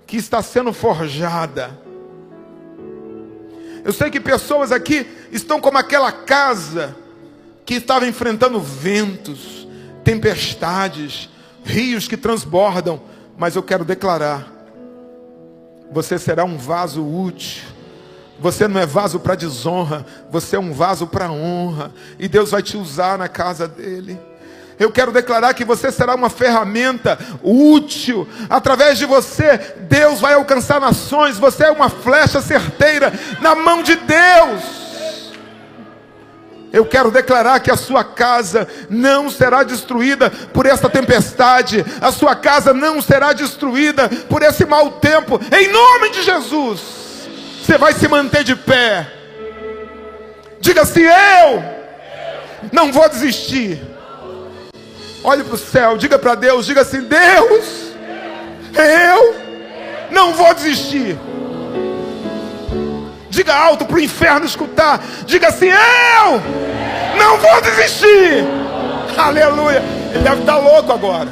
que está sendo forjada. Eu sei que pessoas aqui estão como aquela casa que estava enfrentando ventos, tempestades, rios que transbordam, mas eu quero declarar: você será um vaso útil. Você não é vaso para desonra, você é um vaso para honra, e Deus vai te usar na casa dele. Eu quero declarar que você será uma ferramenta útil. Através de você, Deus vai alcançar nações. Você é uma flecha certeira na mão de Deus. Eu quero declarar que a sua casa não será destruída por esta tempestade. A sua casa não será destruída por esse mau tempo. Em nome de Jesus, você vai se manter de pé. Diga assim: eu não vou desistir. Olhe para o céu, diga para Deus, diga assim: Deus, eu não vou desistir. Diga alto para o inferno escutar. Diga assim: eu não vou desistir. Aleluia. Ele deve estar louco agora.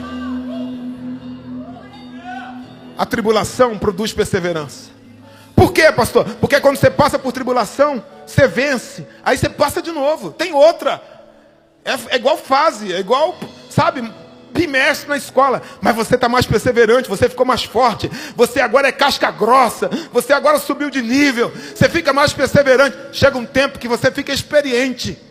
A tribulação produz perseverança. Por quê, pastor? Porque quando você passa por tribulação, você vence. Aí você passa de novo. Tem outra. É igual fase. É igual, sabe, bimestre na escola. Mas você está mais perseverante. Você ficou mais forte. Você agora é casca grossa. Você agora subiu de nível. Você fica mais perseverante. Chega um tempo que você fica experiente.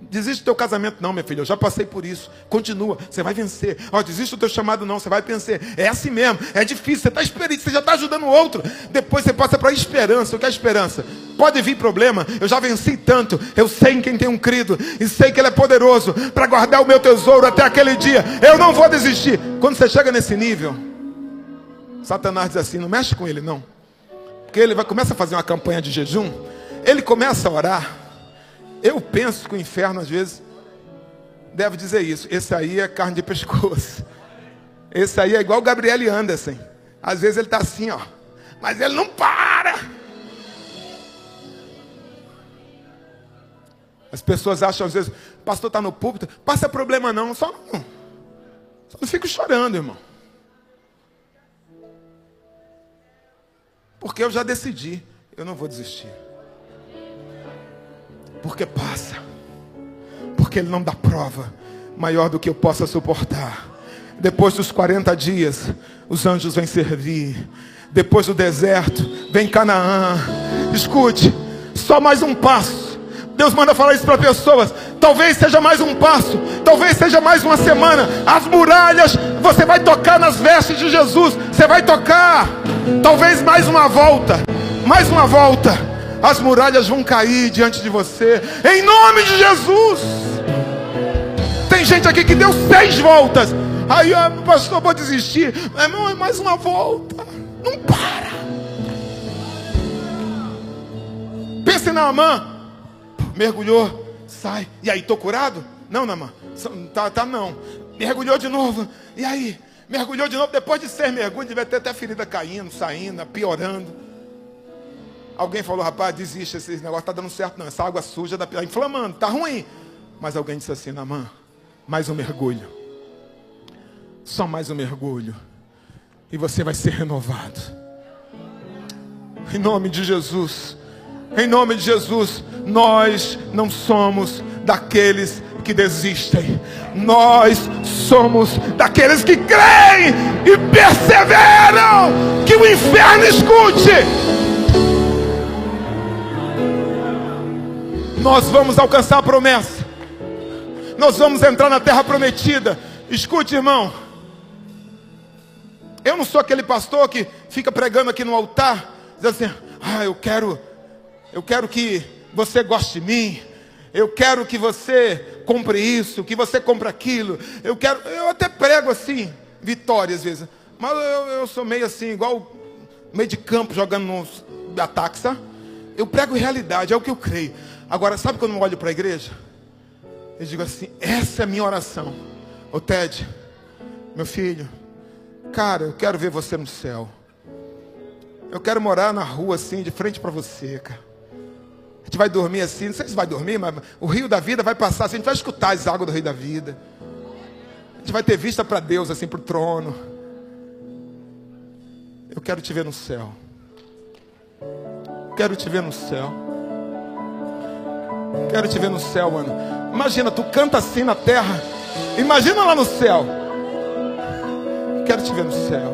Desiste do teu casamento não, minha filha. Eu já passei por isso. Continua, você vai vencer. Desiste do teu chamado não, você vai vencer. É assim mesmo, é difícil. Você está experiente, você já está ajudando o outro. Depois você passa para a esperança. O que é esperança? Pode vir problema. Eu já venci tanto. Eu sei em quem tenho crido. E sei que Ele é poderoso para guardar o meu tesouro até aquele dia. Eu não vou desistir. Quando você chega nesse nível, Satanás diz assim: não mexe com ele não. Porque ele começa a fazer uma campanha de jejum. Ele começa a orar. Eu penso que o inferno às vezes deve dizer isso: esse aí é carne de pescoço. Esse aí é igual o Gabriel Anderson. Às vezes ele está assim, ó, mas ele não para. As pessoas acham às vezes: o pastor está no púlpito, passa problema não. Só não fico chorando, irmão. Porque eu já decidi, eu não vou desistir. Porque passa. Porque Ele não dá prova maior do que eu possa suportar. Depois dos 40 dias, os anjos vêm servir. Depois do deserto, vem Canaã. Escute, só mais um passo. Deus manda falar isso para pessoas. Talvez seja mais um passo. Talvez seja mais uma semana. As muralhas, você vai tocar nas vestes de Jesus. Você vai tocar. Talvez mais uma volta. Mais uma volta. As muralhas vão cair diante de você. Em nome de Jesus. Tem gente aqui que deu 6 voltas. Aí, pastor, vou desistir. Irmão, é mais uma volta. Não para. Pense na Naamã. Mergulhou, sai. E aí, estou curado? Não, Naamã. Tá não. Mergulhou de novo. E aí? Mergulhou de novo. Depois de 6 mergulhos, deve ter até ferida caindo, saindo, piorando. Alguém falou: rapaz, desiste, esse negócio está dando certo não. Essa água suja está inflamando, está ruim. Mas alguém disse assim: Naamã, mais um mergulho. Só mais um mergulho. E você vai ser renovado. Em nome de Jesus. Em nome de Jesus. Nós não somos daqueles que desistem. Nós somos daqueles que creem e perseveram. Que o inferno escute. Nós vamos alcançar a promessa. Nós vamos entrar na terra prometida. Escute, irmão. Eu não sou aquele pastor que fica pregando aqui no altar, dizendo assim: eu quero que você goste de mim. Eu quero que você compre isso, que você compre aquilo. Eu até prego assim, vitória às vezes. Mas eu sou meio assim, igual meio de campo jogando nos ataques, sabe? Eu prego realidade, é o que eu creio. Agora, sabe quando eu olho para a igreja? Eu digo assim: essa é a minha oração. Ô Ted, meu filho, cara, eu quero ver você no céu. Eu quero morar na rua assim, de frente para você, cara. A gente vai dormir assim, não sei se vai dormir, mas o rio da vida vai passar assim, a gente vai escutar as águas do rio da vida. A gente vai ter vista para Deus, assim, para o trono. Eu quero te ver no céu. Quero te ver no céu. Quero te ver no céu, mano. Imagina, tu canta assim na terra. Imagina lá no céu. Quero te ver no céu.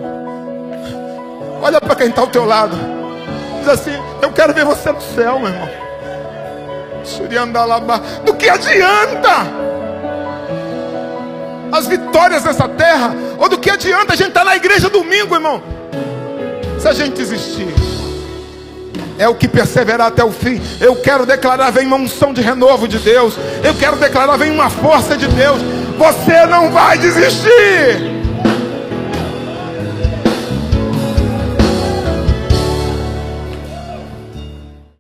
Olha para quem está ao teu lado. Diz assim: eu quero ver você no céu, meu irmão. Do que adianta as vitórias dessa terra? Ou do que adianta a gente estar na igreja domingo, irmão, se a gente desistir? É o que perseverar até o fim. Eu quero declarar: vem uma unção de renovo de Deus. Eu quero declarar: vem uma força de Deus. Você não vai desistir.